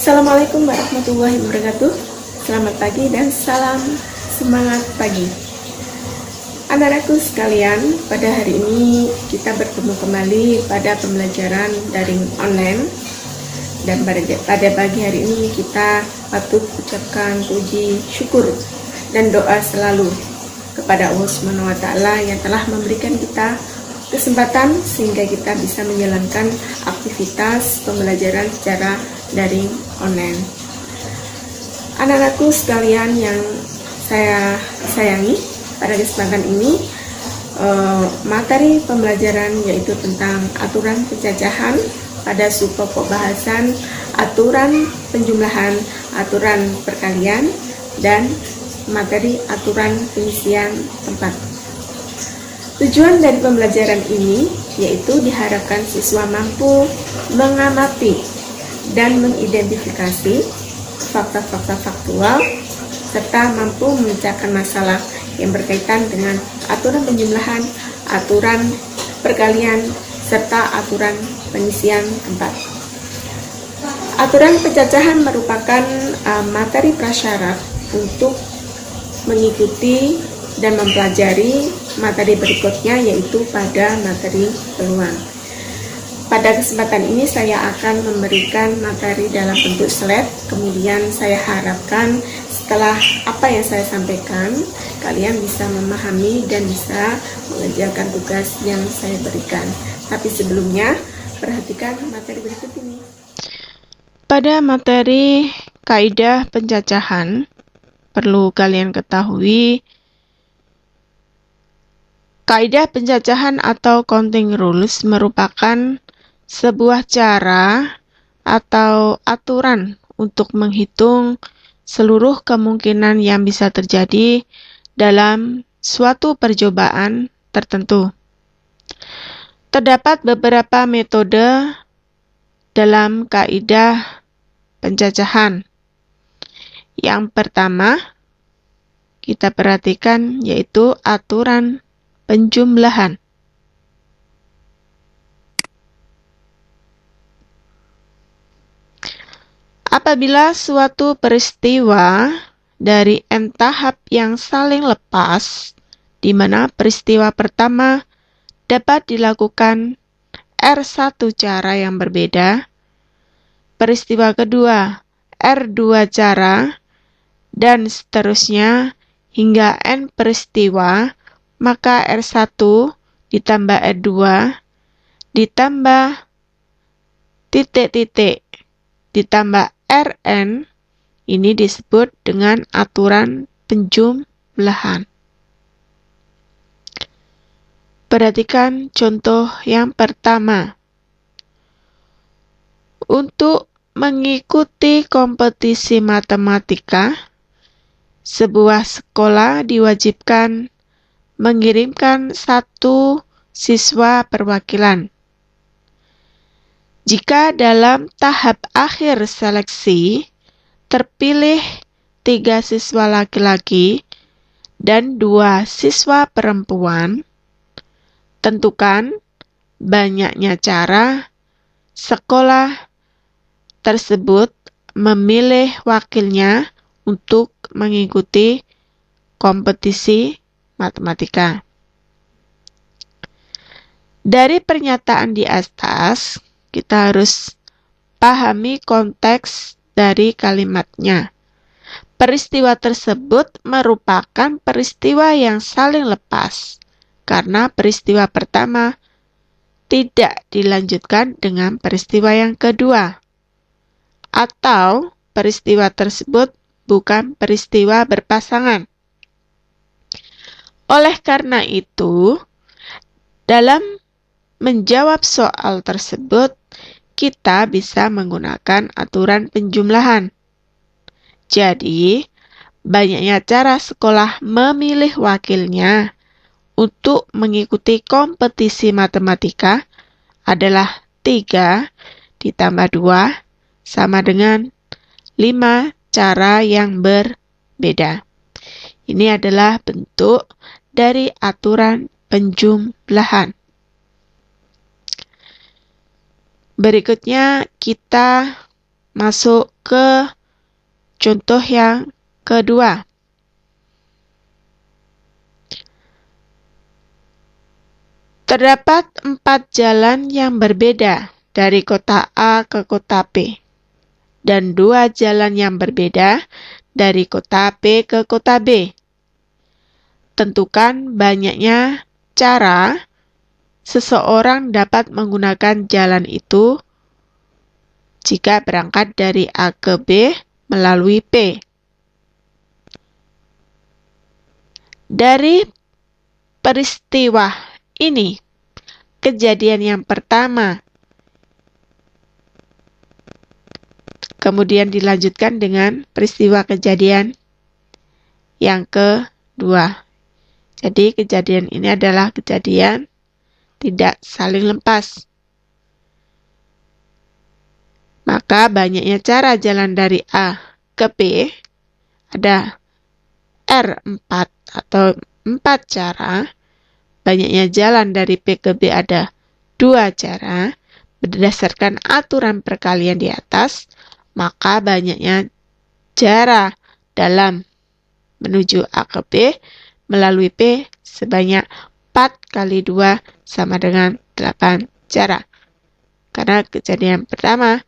Assalamualaikum warahmatullahi wabarakatuh. Selamat pagi dan salam semangat pagi. Anak-anakku sekalian, pada hari ini kita bertemu kembali pada pembelajaran daring online. Dan pada pagi hari ini kita patut ucapkan puji syukur dan doa selalu kepada Allah Subhanahu wa Ta'ala yang telah memberikan kita kesempatan sehingga kita bisa menjalankan aktivitas pembelajaran secara daring online. Anak-anakku sekalian yang saya sayangi, pada kesempatan ini materi pembelajaran yaitu tentang aturan pencacahan pada subpokok bahasan aturan penjumlahan, aturan perkalian, dan materi aturan pengisian tempat. Tujuan dari pembelajaran ini yaitu diharapkan siswa mampu mengamati dan mengidentifikasi fakta-fakta faktual serta mampu memecahkan masalah yang berkaitan dengan aturan penjumlahan, aturan perkalian, serta aturan pengisian tempat. Aturan pencacahan merupakan materi prasyarat untuk mengikuti dan mempelajari materi berikutnya, yaitu pada materi peluang. Pada kesempatan ini saya akan memberikan materi dalam bentuk slide, kemudian saya harapkan setelah apa yang saya sampaikan, kalian bisa memahami dan bisa mengerjakan tugas yang saya berikan. Tapi sebelumnya, perhatikan materi berikut ini. Pada materi kaidah pencacahan, perlu kalian ketahui, kaidah pencacahan atau counting rules merupakan sebuah cara atau aturan untuk menghitung seluruh kemungkinan yang bisa terjadi dalam suatu percobaan tertentu. Terdapat beberapa metode dalam kaidah pencacahan. Yang pertama, kita perhatikan yaitu aturan penjumlahan. Apabila suatu peristiwa dari n tahap yang saling lepas, di mana peristiwa pertama dapat dilakukan R1 cara yang berbeda, peristiwa kedua R2 cara, dan seterusnya hingga N peristiwa, maka R1 ditambah R2 ditambah titik-titik ditambah Rn, ini disebut dengan aturan penjumlahan. Perhatikan contoh yang pertama. Untuk mengikuti kompetisi matematika, sebuah sekolah diwajibkan mengirimkan 1 siswa perwakilan. Jika dalam tahap akhir seleksi terpilih 3 siswa laki-laki dan 2 siswa perempuan, tentukan banyaknya cara sekolah tersebut memilih wakilnya untuk mengikuti kompetisi matematika. Dari pernyataan di atas, kita harus pahami konteks dari kalimatnya. Peristiwa tersebut merupakan peristiwa yang saling lepas, karena peristiwa pertama tidak dilanjutkan dengan peristiwa yang kedua, atau peristiwa tersebut bukan peristiwa berpasangan. Oleh karena itu, dalam menjawab soal tersebut, kita bisa menggunakan aturan penjumlahan. Jadi, banyaknya cara sekolah memilih wakilnya untuk mengikuti kompetisi matematika adalah 3 ditambah 2 sama dengan 5 cara yang berbeda. Ini adalah bentuk dari aturan penjumlahan. Berikutnya kita masuk ke contoh yang kedua. Terdapat 4 jalan yang berbeda dari kota A ke kota B, dan 2 jalan yang berbeda dari kota B ke kota B. Tentukan banyaknya cara seseorang dapat menggunakan jalan itu jika berangkat dari A ke B melalui P. Dari peristiwa ini, kejadian yang pertama, kemudian dilanjutkan dengan peristiwa kejadian yang kedua. Jadi kejadian ini adalah kejadian tidak saling lepas. Maka banyaknya cara jalan dari A ke B ada R4 atau 4 cara. Banyaknya jalan dari P ke B ada 2 cara. Berdasarkan aturan perkalian di atas, maka banyaknya cara dalam menuju A ke B melalui P sebanyak 4 kali 2 sama dengan 8 cara. Karena kejadian pertama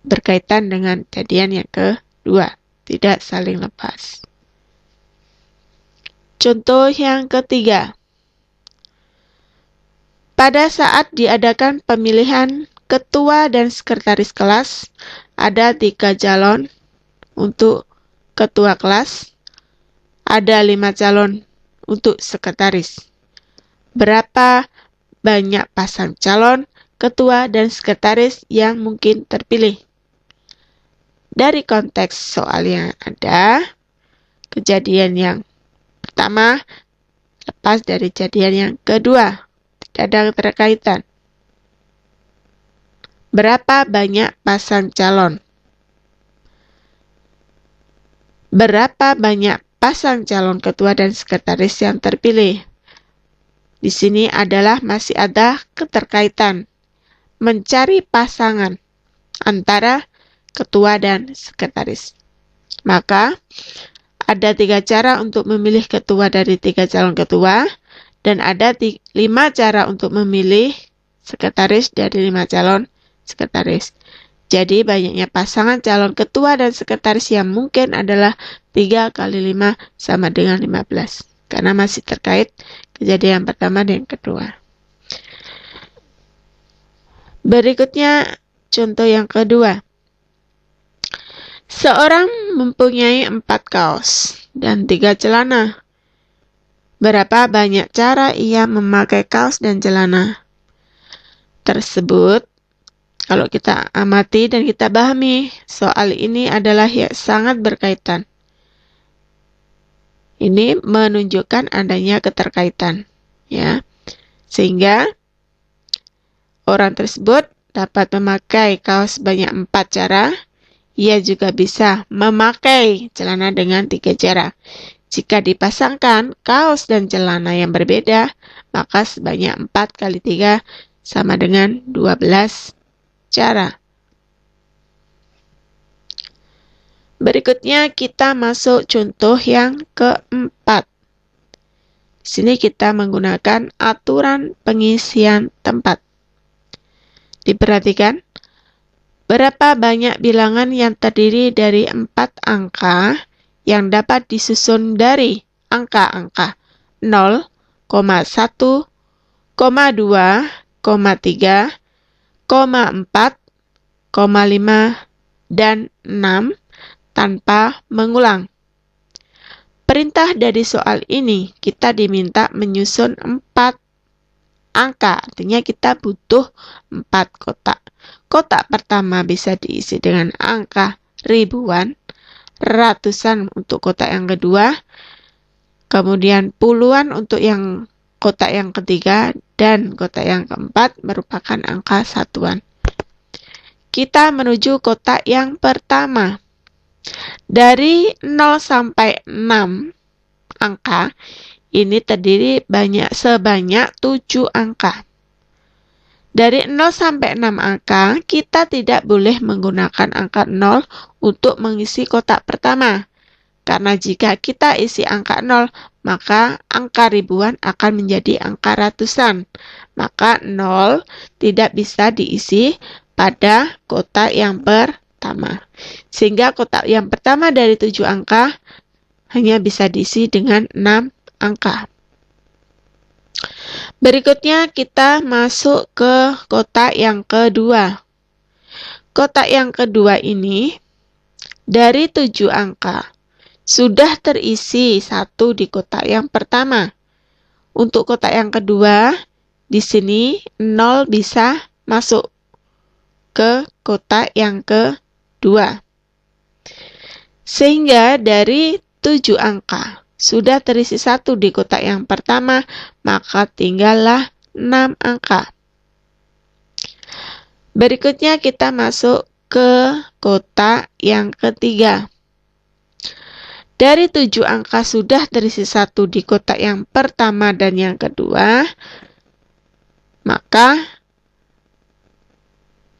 berkaitan dengan kejadian yang kedua, tidak saling lepas. Contoh yang ketiga. Pada saat diadakan pemilihan ketua dan sekretaris kelas, ada 3 calon untuk ketua kelas, ada 5 calon untuk sekretaris. Berapa banyak pasang calon ketua dan sekretaris yang mungkin terpilih? Dari konteks soal yang ada, kejadian yang pertama lepas dari kejadian yang kedua, tidak ada keterkaitan. Berapa banyak pasang calon? Berapa banyak pasang calon ketua dan sekretaris yang terpilih? Di sini adalah masih ada keterkaitan. Mencari pasangan antara ketua dan sekretaris. Maka, ada 3 cara untuk memilih ketua dari 3 calon ketua, dan ada 5 cara untuk memilih sekretaris dari 5 calon sekretaris. Jadi, banyaknya pasangan calon ketua dan sekretaris yang mungkin adalah 3 kali 5 sama dengan 15. Karena masih terkait kejadian pertama dan kedua. Berikutnya, contoh yang kedua. Seorang mempunyai 4 kaos dan 3 celana. Berapa banyak cara ia memakai kaos dan celana tersebut? Kalau kita amati dan kita pahami, soal ini adalah yang sangat berkaitan. Ini menunjukkan adanya keterkaitan, ya. Sehingga orang tersebut dapat memakai kaos sebanyak 4 cara. Ia juga bisa memakai celana dengan 3 cara. Jika dipasangkan kaos dan celana yang berbeda, maka sebanyak 4 kali 3 sama dengan 12 cara. Berikutnya kita masuk contoh yang keempat. Di sini kita menggunakan aturan pengisian tempat. Diperhatikan. Berapa banyak bilangan yang terdiri dari 4 angka yang dapat disusun dari angka-angka 0, 1, 2, 3, 4, 5, dan 6 tanpa mengulang. Perintah dari soal ini, kita diminta menyusun 4 angka, artinya kita butuh 4 kotak. Kotak pertama bisa diisi dengan angka ribuan, ratusan untuk kotak yang kedua, kemudian puluhan untuk yang kotak yang ketiga, dan kotak yang keempat merupakan angka satuan. Kita menuju kotak yang pertama. Dari 0 sampai 6 angka, ini terdiri sebanyak 7 angka. Dari 0 sampai 6 angka, kita tidak boleh menggunakan angka 0 untuk mengisi kotak pertama. Karena jika kita isi angka 0, maka angka ribuan akan menjadi angka ratusan. Maka 0 tidak bisa diisi pada kotak yang pertama. Sehingga kotak yang pertama dari 7 angka hanya bisa diisi dengan 6 angka. Berikutnya kita masuk ke kotak yang kedua. Kotak yang kedua ini dari 7 angka sudah terisi 1 di kotak yang pertama. Untuk kotak yang kedua, di sini 0 bisa masuk ke kotak yang kedua. Sehingga dari 7 angka sudah terisi 1 di kotak yang pertama, maka tinggallah 6 angka. Berikutnya kita masuk ke kotak yang ketiga. Dari 7 angka sudah terisi 1 di kotak yang pertama dan yang kedua, maka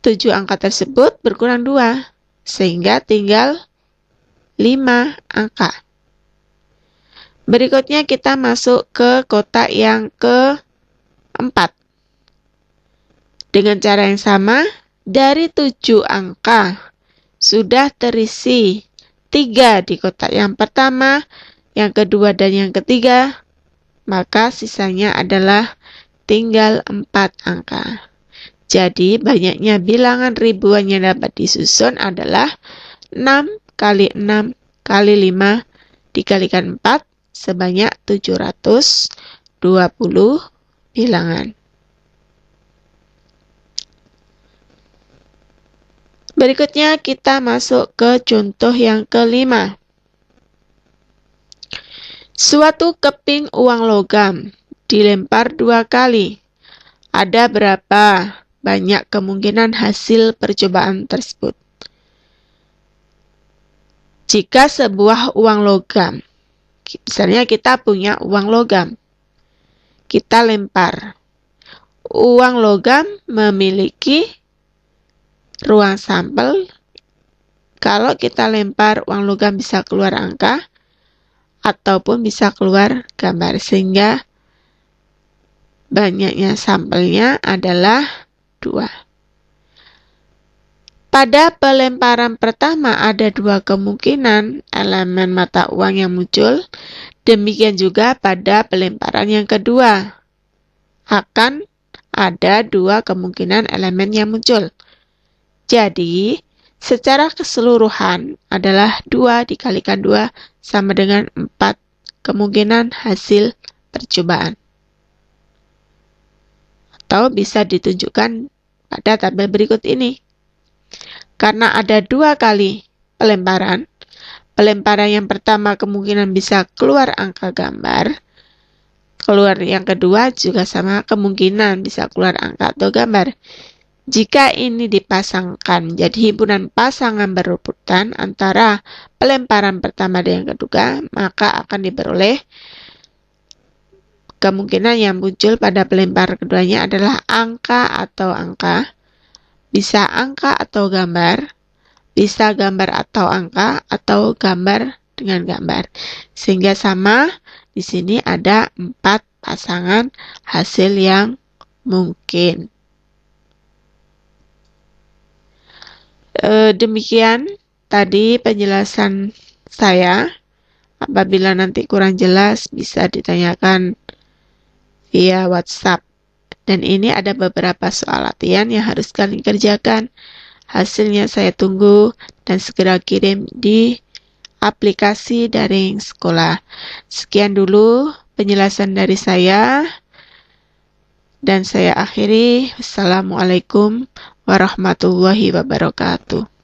7 angka tersebut berkurang 2, sehingga tinggal 5 angka. Berikutnya kita masuk ke kotak yang keempat. Dengan cara yang sama, dari 7 angka sudah terisi 3 di kotak yang pertama, yang kedua, dan yang ketiga, maka sisanya adalah tinggal 4 angka. Jadi, banyaknya bilangan ribuan yang dapat disusun adalah 6 kali 6 kali 5 dikalikan 4, sebanyak 720 bilangan. Berikutnya kita masuk ke contoh yang kelima. Suatu keping uang logam dilempar 2 kali. Ada berapa banyak kemungkinan hasil percobaan tersebut? Jika sebuah uang logam, misalnya kita punya uang logam, kita lempar. Uang logam memiliki ruang sampel. Kalau kita lempar uang logam bisa keluar angka ataupun bisa keluar gambar, sehingga banyaknya sampelnya adalah 2. Pada pelemparan pertama ada 2 kemungkinan elemen mata uang yang muncul. Demikian juga pada pelemparan yang kedua. Akan ada 2 kemungkinan elemen yang muncul. Jadi, secara keseluruhan adalah 2 dikalikan 2 sama dengan 4 kemungkinan hasil percobaan. Atau bisa ditunjukkan pada tabel berikut ini. Karena ada 2 kali pelemparan yang pertama kemungkinan bisa keluar angka gambar, keluar yang kedua juga sama kemungkinan bisa keluar angka atau gambar. Jika ini dipasangkan menjadi himpunan pasangan berurutan antara pelemparan pertama dan yang kedua, maka akan diperoleh kemungkinan yang muncul pada pelempar keduanya adalah angka atau angka, bisa angka atau gambar, bisa gambar atau angka, atau gambar dengan gambar. Sehingga sama, di sini ada 4 pasangan hasil yang mungkin. Demikian tadi penjelasan saya. Apabila nanti kurang jelas, bisa ditanyakan via WhatsApp. Dan ini ada beberapa soal latihan yang harus kalian kerjakan. Hasilnya saya tunggu dan segera kirim di aplikasi daring sekolah. Sekian dulu penjelasan dari saya. Dan saya akhiri. Wassalamualaikum warahmatullahi wabarakatuh.